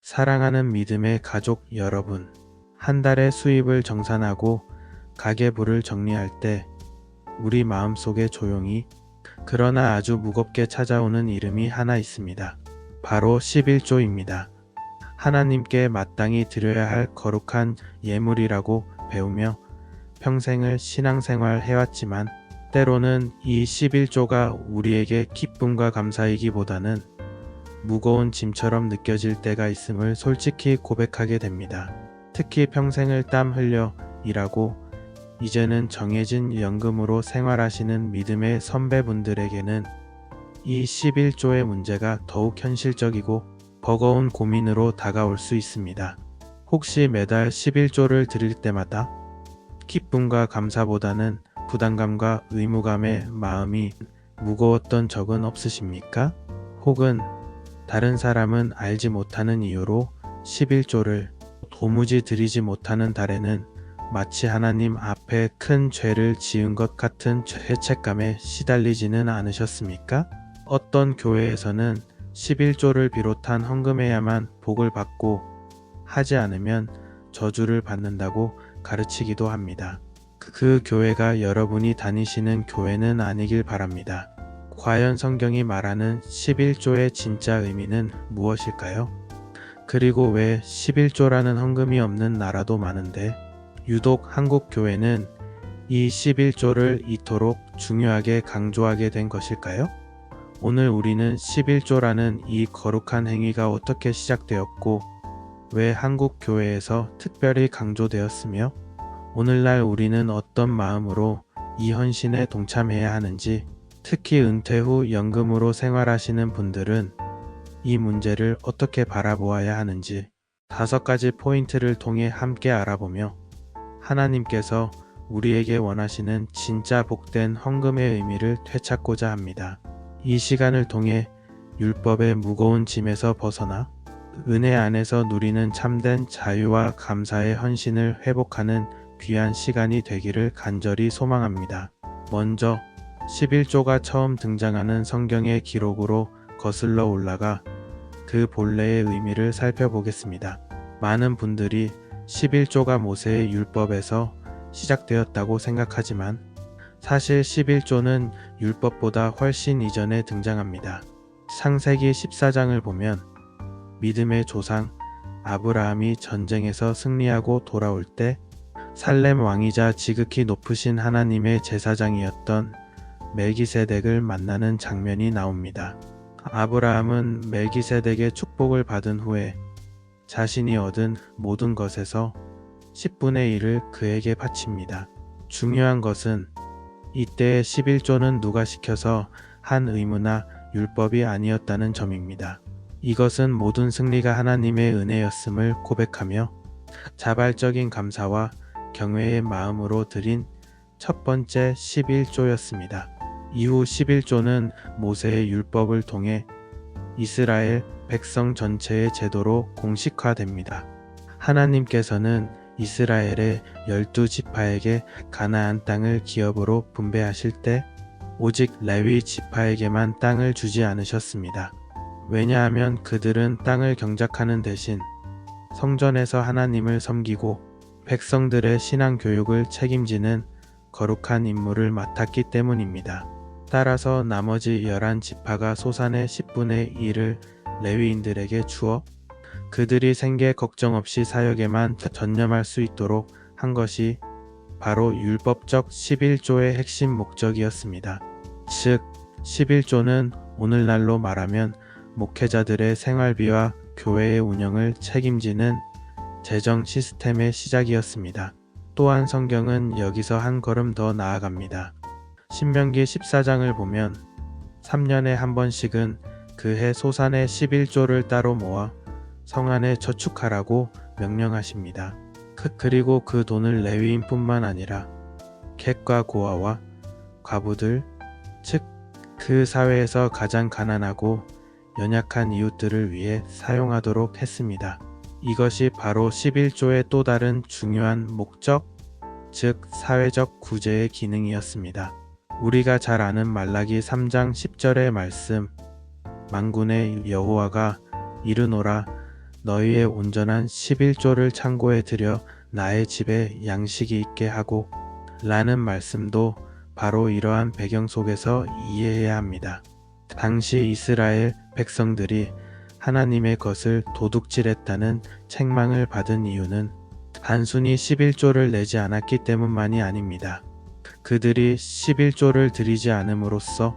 사랑하는 믿음의 가족 여러분, 한 달의 수입을 정산하고 가계부를 정리할 때 우리 마음속에 조용히 그러나 아주 무겁게 찾아오는 이름이 하나 있습니다. 바로 11조입니다. 하나님께 마땅히 드려야 할 거룩한 예물이라고 배우며 평생을 신앙생활 해왔지만 때로는 이 11조가 우리에게 기쁨과 감사이기보다는 무거운 짐처럼 느껴질 때가 있음을 솔직히 고백하게 됩니다. 특히 평생을 땀 흘려 일하고 이제는 정해진 연금으로 생활하시는 믿음의 선배분들에게는 이 11조의 문제가 더욱 현실적이고 버거운 고민으로 다가올 수 있습니다. 혹시 매달 11조를 드릴 때마다 기쁨과 감사보다는 부담감과 의무감의 마음이 무거웠던 적은 없으십니까? 혹은 다른 사람은 알지 못하는 이유로 11조를 도무지 드리지 못하는 달에는 마치 하나님 앞에 큰 죄를 지은 것 같은 죄책감에 시달리지는 않으셨습니까? 어떤 교회에서는 11조를 비롯한 헌금해야만 복을 받고 하지 않으면 저주를 받는다고 가르치기도 합니다. 그 교회가 여러분이 다니시는 교회는 아니길 바랍니다. 과연 성경이 말하는 11조의 진짜 의미는 무엇일까요? 그리고 왜 11조라는 헌금이 없는 나라도 많은데 유독 한국 교회는 이 11조를 이토록 중요하게 강조하게 된 것일까요? 오늘 우리는 11조라는 이 거룩한 행위가 어떻게 시작되었고 왜 한국 교회에서 특별히 강조되었으며 오늘날 우리는 어떤 마음으로 이 헌신에 동참해야 하는지, 특히 은퇴 후 연금으로 생활하시는 분들은 이 문제를 어떻게 바라보아야 하는지 5가지 포인트를 통해 함께 알아보며 하나님께서 우리에게 원하시는 진짜 복된 헌금의 의미를 되찾고자 합니다. 이 시간을 통해 율법의 무거운 짐에서 벗어나 은혜 안에서 누리는 참된 자유와 감사의 헌신을 회복하는 귀한 시간이 되기를 간절히 소망합니다. 먼저 11조가 처음 등장하는 성경의 기록으로 거슬러 올라가 그 본래의 의미를 살펴보겠습니다. 많은 분들이 11조가 모세의 율법에서 시작되었다고 생각하지만 사실 11조는 율법보다 훨씬 이전에 등장합니다. 창세기 14장을 보면 믿음의 조상 아브라함이 전쟁에서 승리하고 돌아올 때 살렘 왕이자 지극히 높으신 하나님의 제사장이었던 멜기세덱을 만나는 장면이 나옵니다. 아브라함은 멜기세덱의 축복을 받은 후에 자신이 얻은 모든 것에서 10분의 1을 그에게 바칩니다. 중요한 것은 이때의 11조는 누가 시켜서 한 의무나 율법이 아니었다는 점입니다. 이것은 모든 승리가 하나님의 은혜였음을 고백하며 자발적인 감사와 경외의 마음으로 드린 첫 번째 11조였습니다. 이후 11조는 모세의 율법을 통해 이스라엘 백성 전체의 제도로 공식화됩니다. 하나님께서는 이스라엘의 12지파에게 가나안 땅을 기업으로 분배하실 때 오직 레위 지파에게만 땅을 주지 않으셨습니다. 왜냐하면 그들은 땅을 경작하는 대신 성전에서 하나님을 섬기고 백성들의 신앙 교육을 책임지는 거룩한 임무를 맡았기 때문입니다. 따라서 나머지 11지파가 소산의 10분의 1을 레위인들에게 주어 그들이 생계 걱정 없이 사역에만 전념할 수 있도록 한 것이 바로 율법적 11조의 핵심 목적이었습니다. 즉, 11조는 오늘날로 말하면 목회자들의 생활비와 교회의 운영을 책임지는 재정 시스템의 시작이었습니다. 또한 성경은 여기서 한 걸음 더 나아갑니다. 신명기 14장을 보면 3년에 한 번씩은 그해 소산의 11조를 따로 모아 성 안에 저축하라고 명령하십니다. 그리고 그 돈을 레위인뿐만 아니라 객과 고아와 과부들, 즉 그 사회에서 가장 가난하고 연약한 이웃들을 위해 사용하도록 했습니다. 이것이 바로 11조의 또 다른 중요한 목적, 즉 사회적 구제의 기능이었습니다. 우리가 잘 아는 말라기 3장 10절의 말씀, 만군의 여호와가 이르노라 너희의 온전한 11조를 창고에 들여 나의 집에 양식이 있게 하고 라는 말씀도 바로 이러한 배경 속에서 이해해야 합니다. 당시 이스라엘 백성들이 하나님의 것을 도둑질했다는 책망을 받은 이유는 단순히 11조를 내지 않았기 때문만이 아닙니다. 그들이 11조를 드리지 않음으로써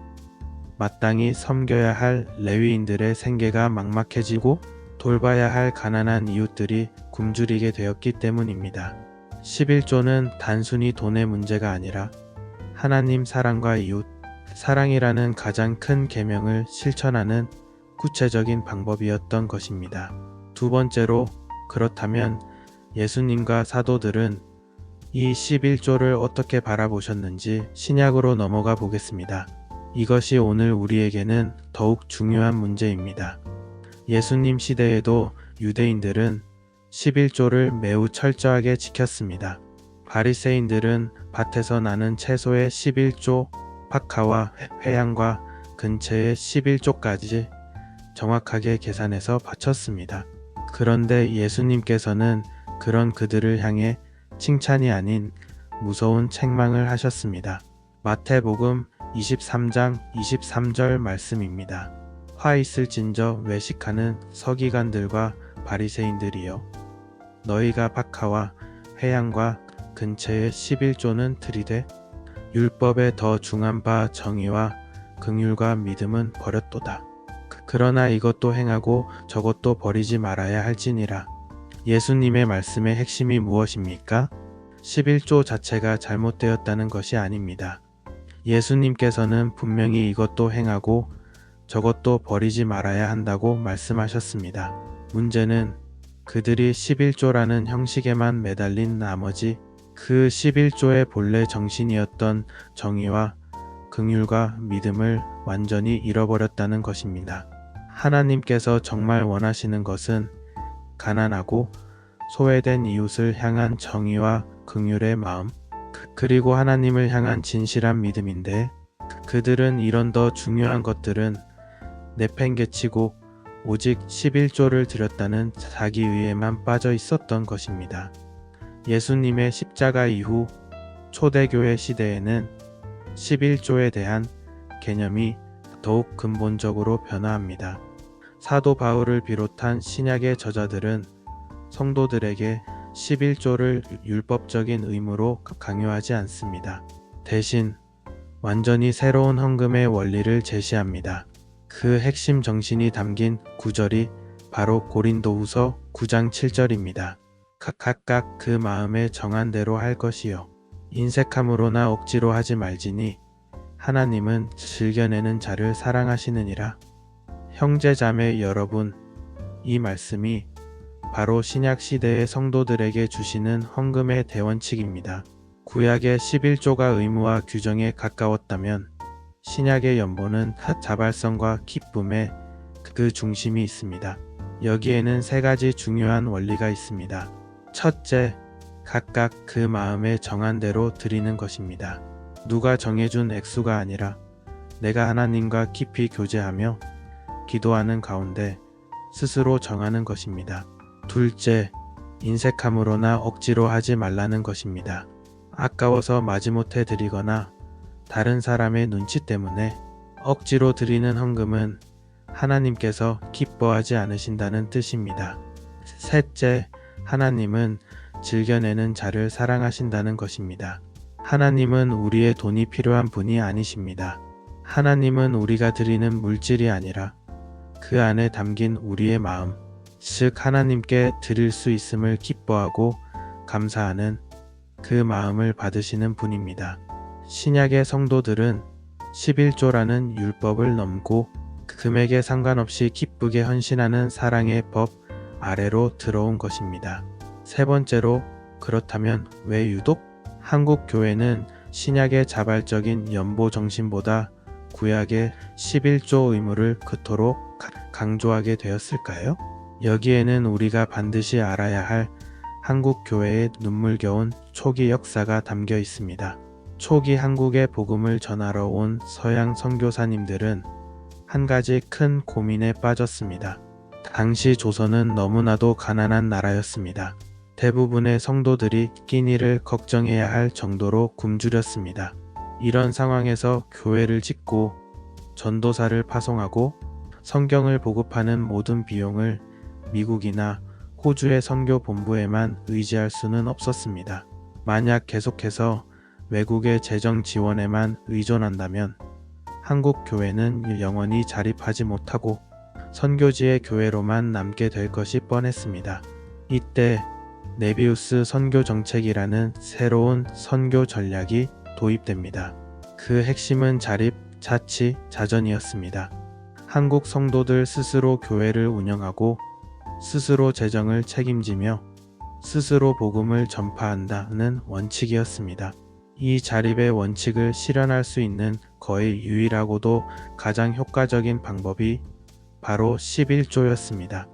마땅히 섬겨야 할 레위인들의 생계가 막막해지고 돌봐야 할 가난한 이웃들이 굶주리게 되었기 때문입니다. 11조는 단순히 돈의 문제가 아니라 하나님 사랑과 이웃 사랑이라는 가장 큰 계명을 실천하는 구체적인 방법이었던 것입니다. 두 번째로, 그렇다면 예수님과 사도들은 이 11조를 어떻게 바라보셨는지 신약으로 넘어가 보겠습니다. 이것이 오늘 우리에게는 더욱 중요한 문제입니다. 예수님 시대에도 유대인들은 11조를 매우 철저하게 지켰습니다. 바리새인들은 밭에서 나는 채소의 11조, 박하와 회양과 근처의 11조까지 정확하게 계산해서 바쳤습니다. 그런데 예수님께서는 그런 그들을 향해 칭찬이 아닌 무서운 책망을 하셨습니다. 마태복음 23장 23절 말씀입니다. 화 있을진저 외식하는 서기관들과 바리새인들이여, 너희가 박하와 회양과 근처의 11조는 들이되 율법에 더 중한 바 정의와 긍휼과 믿음은 버렸도다. 그러나 이것도 행하고 저것도 버리지 말아야 할지니라. 예수님의 말씀의 핵심이 무엇입니까? 11조 자체가 잘못되었다는 것이 아닙니다. 예수님께서는 분명히 이것도 행하고 저것도 버리지 말아야 한다고 말씀하셨습니다. 문제는 그들이 11조라는 형식에만 매달린 나머지 그 11조의 본래 정신이었던 정의와 긍휼과 믿음을 완전히 잃어버렸다는 것입니다. 하나님께서 정말 원하시는 것은 가난하고 소외된 이웃을 향한 정의와 긍휼의 마음, 그리고 하나님을 향한 진실한 믿음인데, 그들은 이런 더 중요한 것들은 내팽개치고 오직 11조를 드렸다는 자기의에만 빠져 있었던 것입니다. 예수님의 십자가 이후 초대교회 시대에는 11조에 대한 개념이 더욱 근본적으로 변화합니다. 사도 바울을 비롯한 신약의 저자들은 성도들에게 11조를 율법적인 의무로 강요하지 않습니다. 대신 완전히 새로운 헌금의 원리를 제시합니다. 그 핵심 정신이 담긴 구절이 바로 고린도후서 9장 7절입니다. 각각 그 마음에 정한 대로 할 것이요 인색함으로나 억지로 하지 말지니 하나님은 즐겨내는 자를 사랑하시느니라. 형제자매 여러분, 이 말씀이 바로 신약 시대의 성도들에게 주시는 헌금의 대원칙입니다. 구약의 11조가 의무와 규정에 가까웠다면 신약의 연보는 자발성과 기쁨의 그 중심이 있습니다. 여기에는 세 가지 중요한 원리가 있습니다. 첫째, 각각 그 마음에 정한 대로 드리는 것입니다. 누가 정해준 액수가 아니라 내가 하나님과 깊이 교제하며 기도하는 가운데 스스로 정하는 것입니다. 둘째, 인색함으로나 억지로 하지 말라는 것입니다. 아까워서 마지못해 드리거나 다른 사람의 눈치 때문에 억지로 드리는 헌금은 하나님께서 기뻐하지 않으신다는 뜻입니다. 셋째, 하나님은 즐겨내는 자를 사랑하신다는 것입니다. 하나님은 우리의 돈이 필요한 분이 아니십니다. 하나님은 우리가 드리는 물질이 아니라 그 안에 담긴 우리의 마음, 즉 하나님께 드릴 수 있음을 기뻐하고 감사하는 그 마음을 받으시는 분입니다. 신약의 성도들은 11조라는 율법을 넘고 금액에 상관없이 기쁘게 헌신하는 사랑의 법 아래로 들어온 것입니다. 세 번째로, 그렇다면 왜 유독 한국 교회는 신약의 자발적인 연보 정신보다 구약의 11조 의무를 그토록 강조하게 되었을까요? 여기에는 우리가 반드시 알아야 할 한국 교회의 눈물겨운 초기 역사가 담겨 있습니다. 초기 한국의 복음을 전하러 온 서양 선교사님들은 한 가지 큰 고민에 빠졌습니다. 당시 조선은 너무나도 가난한 나라였습니다. 대부분의 성도들이 끼니를 걱정해야 할 정도로 굶주렸습니다. 이런 상황에서 교회를 짓고 전도사를 파송하고 성경을 보급하는 모든 비용을 미국이나 호주의 선교 본부에만 의지할 수는 없었습니다. 만약 계속해서 외국의 재정 지원에만 의존한다면 한국 교회는 영원히 자립하지 못하고 선교지의 교회로만 남게 될 것이 뻔했습니다. 이때 네비우스 선교 정책이라는 새로운 선교 전략이 도입됩니다. 그 핵심은 자립, 자치, 자전이었습니다. 한국 성도들 스스로 교회를 운영하고 스스로 재정을 책임지며 스스로 복음을 전파한다는 원칙이었습니다. 이 자립의 원칙을 실현할 수 있는 거의 유일하고도 가장 효과적인 방법이 바로 11조였습니다.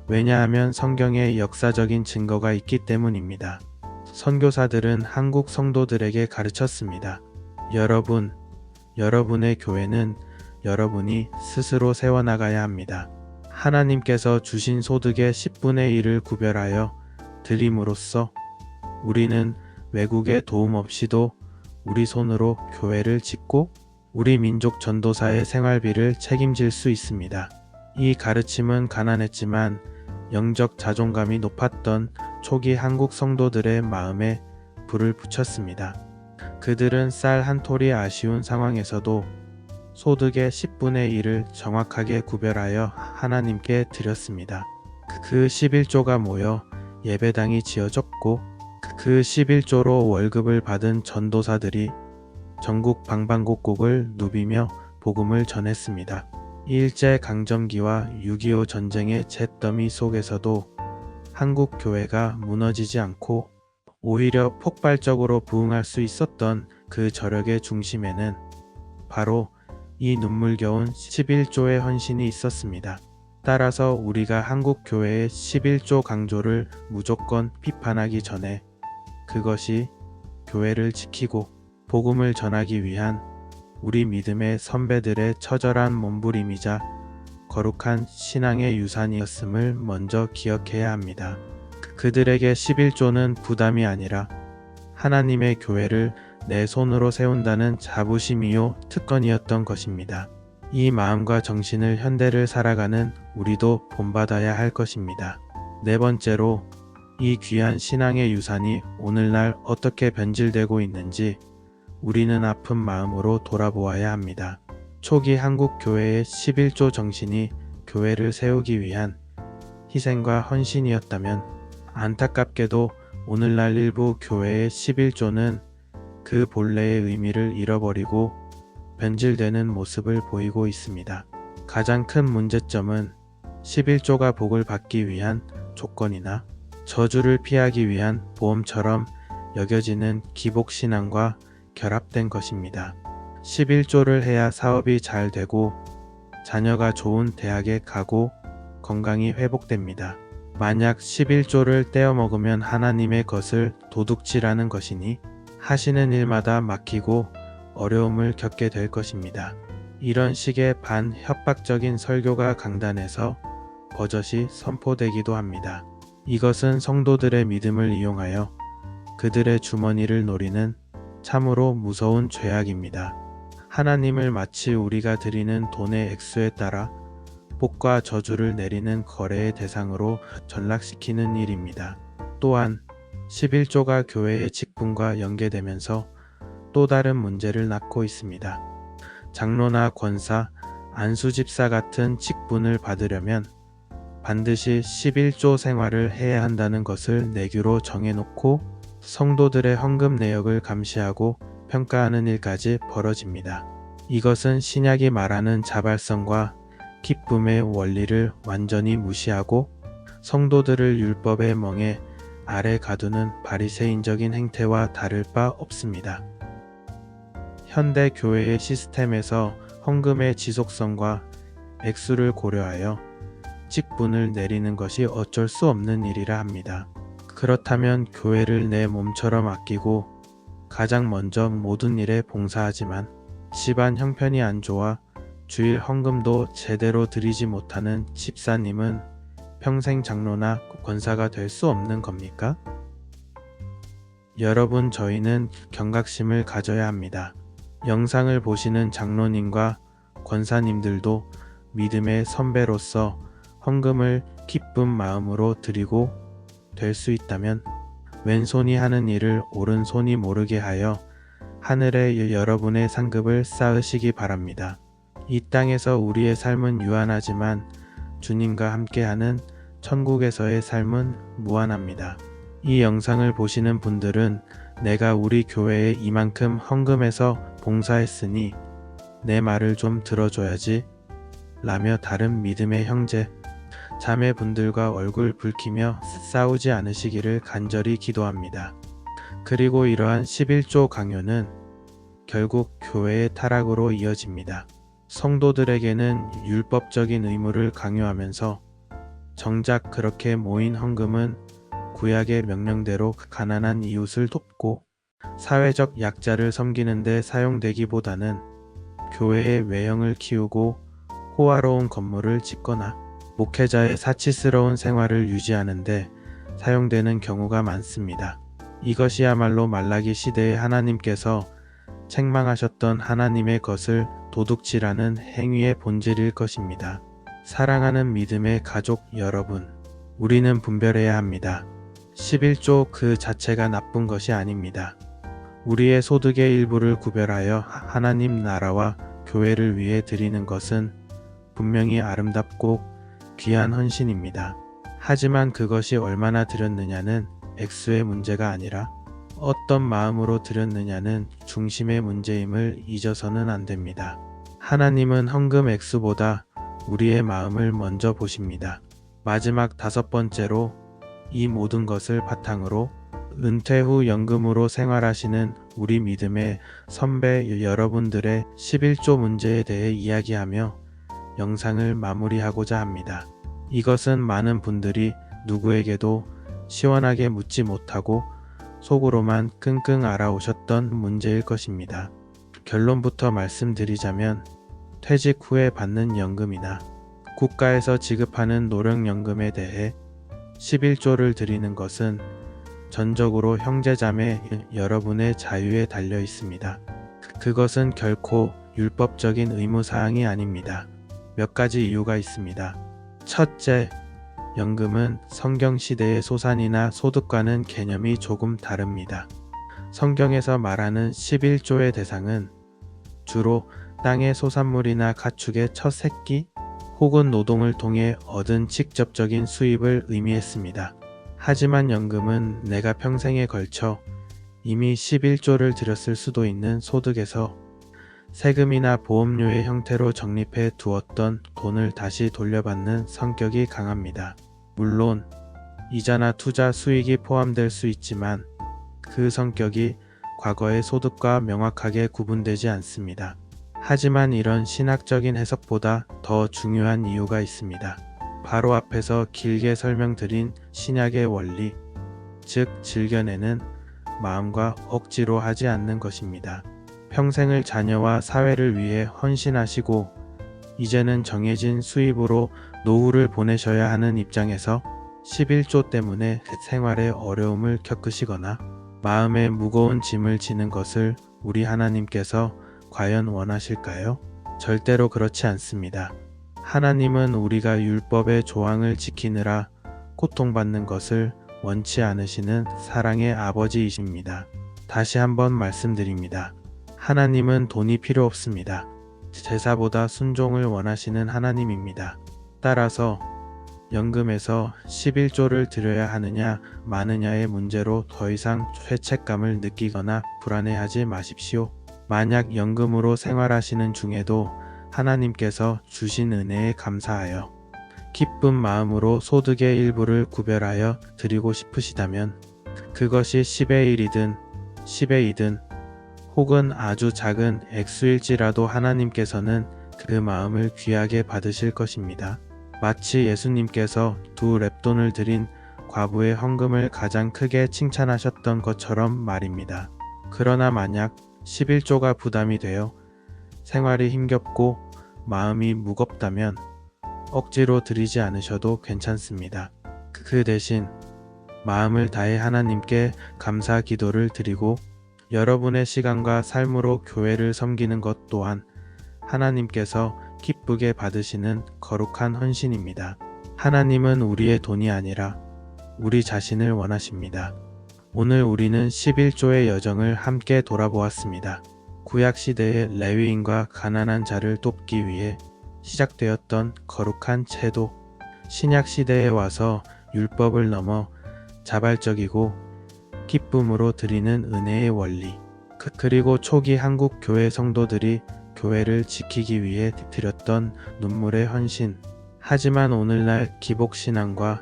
왜냐하면 성경에 역사적인 증거가 있기 때문입니다. 선교사들은 한국 성도들에게 가르쳤습니다. 여러분의 교회는 여러분이 스스로 세워나가야 합니다. 하나님께서 주신 소득의 10분의 1을 구별하여 드림으로써 우리는 외국의 도움 없이도 우리 손으로 교회를 짓고 우리 민족 전도사의 생활비를 책임질 수 있습니다. 이 가르침은 가난했지만 영적 자존감이 높았던 초기 한국 성도들의 마음에 불을 붙였습니다. 그들은 쌀 한 톨이 아쉬운 상황에서도 소득의 10분의 1을 정확하게 구별하여 하나님께 드렸습니다. 그 11조가 모여 예배당이 지어졌고 그 11조로 월급을 받은 전도사들이 전국 방방곡곡을 누비며 복음을 전했습니다. 일제강점기와 6.25 전쟁의 잿더미 속에서도 한국 교회가 무너지지 않고 오히려 폭발적으로 부흥할 수 있었던 그 저력의 중심에는 바로 이 눈물겨운 11조의 헌신이 있었습니다. 따라서 우리가 한국 교회의 11조 강조를 무조건 비판하기 전에 그것이 교회를 지키고 복음을 전하기 위한 우리 믿음의 선배들의 처절한 몸부림이자 거룩한 신앙의 유산이었음을 먼저 기억해야 합니다. 그들에게 11조는 부담이 아니라 하나님의 교회를 내 손으로 세운다는 자부심이요 특권이었던 것입니다. 이 마음과 정신을 현대를 살아가는 우리도 본받아야 할 것입니다. 네 번째로 이 귀한 신앙의 유산이 오늘날 어떻게 변질되고 있는지 우리는 아픈 마음으로 돌아보아야 합니다. 초기 한국 교회의 11조 정신이 교회를 세우기 위한 희생과 헌신이었다면 안타깝게도 오늘날 일부 교회의 11조는 그 본래의 의미를 잃어버리고 변질되는 모습을 보이고 있습니다. 가장 큰 문제점은 11조가 복을 받기 위한 조건이나 저주를 피하기 위한 보험처럼 여겨지는 기복신앙과 결합된 것입니다. 11조를 해야 사업이 잘 되고 자녀가 좋은 대학에 가고 건강이 회복됩니다. 만약 11조를 떼어 먹으면 하나님의 것을 도둑질하는 것이니 하시는 일마다 막히고 어려움을 겪게 될 것입니다. 이런 식의 반협박적인 설교가 강단에서 버젓이 선포되기도 합니다. 이것은 성도들의 믿음을 이용하여 그들의 주머니를 노리는 참으로 무서운 죄악입니다. 하나님을 마치 우리가 드리는 돈의 액수에 따라 복과 저주를 내리는 거래의 대상으로 전락시키는 일입니다. 또한 11조가 교회의 직분과 연계되면서 또 다른 문제를 낳고 있습니다. 장로나 권사, 안수집사 같은 직분을 받으려면 반드시 11조 생활을 해야 한다는 것을 내규로 정해놓고 성도들의 헌금 내역을 감시하고 평가하는 일까지 벌어집니다. 이것은 신약이 말하는 자발성과 기쁨의 원리를 완전히 무시하고 성도들을 율법의 멍에 아래 가두는 바리새인적인 행태와 다를 바 없습니다. 현대 교회의 시스템에서 헌금의 지속성과 액수를 고려하여 직분을 내리는 것이 어쩔 수 없는 일이라 합니다. 그렇다면 교회를 내 몸처럼 아끼고 가장 먼저 모든 일에 봉사하지만 집안 형편이 안 좋아 주일 헌금도 제대로 드리지 못하는 집사님은 평생 장로나 권사가 될 수 없는 겁니까? 여러분, 저희는 경각심을 가져야 합니다. 영상을 보시는 장로님과 권사님들도 믿음의 선배로서 헌금을 기쁜 마음으로 드리고 될 수 있다면 왼손이 하는 일을 오른손이 모르게 하여 하늘에 여러분의 상급을 쌓으시기 바랍니다. 이 땅에서 우리의 삶은 유한하지만 주님과 함께하는 천국에서의 삶은 무한합니다. 이 영상을 보시는 분들은 내가 우리 교회에 이만큼 헌금해서 봉사했으니 내 말을 좀 들어줘야지 라며 다른 믿음의 형제, 자매분들과 얼굴 붉히며 싸우지 않으시기를 간절히 기도합니다. 그리고 이러한 11조 강요는 결국 교회의 타락으로 이어집니다. 성도들에게는 율법적인 의무를 강요하면서 정작 그렇게 모인 헌금은 구약의 명령대로 가난한 이웃을 돕고 사회적 약자를 섬기는 데 사용되기보다는 교회의 외형을 키우고 호화로운 건물을 짓거나 목회자의 사치스러운 생활을 유지하는 데 사용되는 경우가 많습니다. 이것이야말로 말라기 시대에 하나님께서 책망하셨던 하나님의 것을 도둑질하는 행위의 본질일 것입니다. 사랑하는 믿음의 가족 여러분, 우리는 분별해야 합니다. 11조 그 자체가 나쁜 것이 아닙니다. 우리의 소득의 일부를 구별하여 하나님 나라와 교회를 위해 드리는 것은 분명히 아름답고 귀한 헌신입니다. 하지만 그것이 얼마나 드렸느냐는 액수의 문제가 아니라 어떤 마음으로 드렸느냐는 중심의 문제임을 잊어서는 안 됩니다. 하나님은 헌금 액수보다 우리의 마음을 먼저 보십니다. 마지막 5번째로 이 모든 것을 바탕으로 은퇴 후 연금으로 생활하시는 우리 믿음의 선배 여러분들의 11조 문제에 대해 이야기하며 영상을 마무리하고자 합니다. 이것은 많은 분들이 누구에게도 시원하게 묻지 못하고 속으로만 끙끙 앓아오셨던 문제일 것입니다. 결론부터 말씀드리자면 퇴직 후에 받는 연금이나 국가에서 지급하는 노령연금에 대해 11조를 드리는 것은 전적으로 형제자매 여러분의 자유에 달려 있습니다. 그것은 결코 율법적인 의무사항이 아닙니다. 몇 가지 이유가 있습니다. 첫째, 연금은 성경시대의 소산이나 소득과는 개념이 조금 다릅니다. 성경에서 말하는 11조의 대상은 주로 땅의 소산물이나 가축의 첫 새끼 혹은 노동을 통해 얻은 직접적인 수입을 의미했습니다. 하지만 연금은 내가 평생에 걸쳐 이미 11조를 들였을 수도 있는 소득에서 세금이나 보험료의 형태로 적립해 두었던 돈을 다시 돌려받는 성격이 강합니다. 물론 이자나 투자 수익이 포함될 수 있지만 그 성격이 과거의 소득과 명확하게 구분되지 않습니다. 하지만 이런 신학적인 해석보다 더 중요한 이유가 있습니다. 바로 앞에서 길게 설명드린 신약의 원리, 즉 즐겨내는 마음과 억지로 하지 않는 것입니다. 평생을 자녀와 사회를 위해 헌신하시고 이제는 정해진 수입으로 노후를 보내셔야 하는 입장에서 11조 때문에 생활에 어려움을 겪으시거나 마음에 무거운 짐을 지는 것을 우리 하나님께서 과연 원하실까요? 절대로 그렇지 않습니다. 하나님은 우리가 율법의 조항을 지키느라 고통받는 것을 원치 않으시는 사랑의 아버지이십니다. 다시 한번 말씀드립니다. 하나님은 돈이 필요 없습니다. 제사보다 순종을 원하시는 하나님입니다. 따라서 연금에서 11조를 드려야 하느냐 마느냐의 문제로 더 이상 죄책감을 느끼거나 불안해하지 마십시오. 만약 연금으로 생활하시는 중에도 하나님께서 주신 은혜에 감사하여 기쁜 마음으로 소득의 일부를 구별하여 드리고 싶으시다면 그것이 10의 1이든 10의 2든 혹은 아주 작은 액수일지라도 하나님께서는 그 마음을 귀하게 받으실 것입니다. 마치 예수님께서 2렙돈을 드린 과부의 헌금을 가장 크게 칭찬하셨던 것처럼 말입니다. 그러나 만약 11조가 부담이 되어 생활이 힘겹고 마음이 무겁다면 억지로 드리지 않으셔도 괜찮습니다. 그 대신 마음을 다해 하나님께 감사 기도를 드리고 여러분의 시간과 삶으로 교회를 섬기는 것 또한 하나님께서 기쁘게 받으시는 거룩한 헌신입니다. 하나님은 우리의 돈이 아니라 우리 자신을 원하십니다. 오늘 우리는 11조의 여정을 함께 돌아보았습니다. 구약시대의 레위인과 가난한 자를 돕기 위해 시작되었던 거룩한 제도, 신약시대에 와서 율법을 넘어 자발적이고 기쁨으로 드리는 은혜의 원리, 그리고 초기 한국 교회 성도들이 교회를 지키기 위해 드렸던 눈물의 헌신. 하지만 오늘날 기복신앙과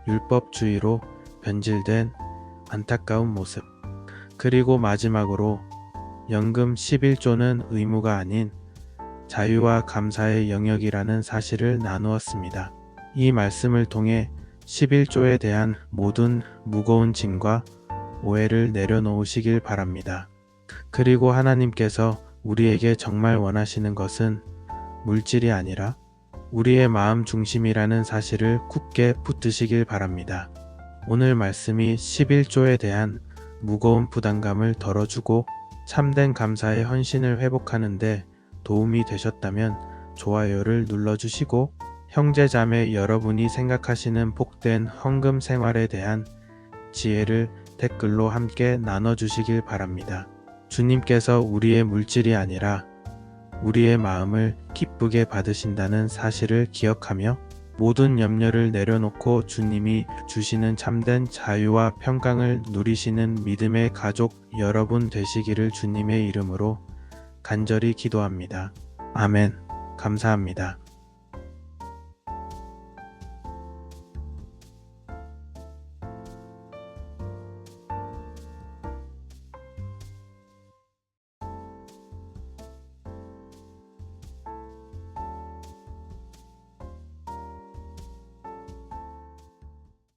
율법주의로 변질된 안타까운 모습. 그리고 마지막으로 연금 11조는 의무가 아닌 자유와 감사의 영역이라는 사실을 나누었습니다. 이 말씀을 통해 11조에 대한 모든 무거운 짐과 오해를 내려놓으시길 바랍니다. 그리고 하나님께서 우리에게 정말 원하시는 것은 물질이 아니라 우리의 마음 중심이라는 사실을 굳게 붙드시길 바랍니다. 오늘 말씀이 11조에 대한 무거운 부담감을 덜어주고 참된 감사의 헌신을 회복하는데 도움이 되셨다면 좋아요를 눌러주시고 형제자매 여러분이 생각하시는 복된 헌금 생활에 대한 지혜를 댓글로 함께 나눠주시길 바랍니다. 주님께서 우리의 물질이 아니라 우리의 마음을 기쁘게 받으신다는 사실을 기억하며 모든 염려를 내려놓고 주님이 주시는 참된 자유와 평강을 누리시는 믿음의 가족 여러분 되시기를 주님의 이름으로 간절히 기도합니다. 아멘. 감사합니다.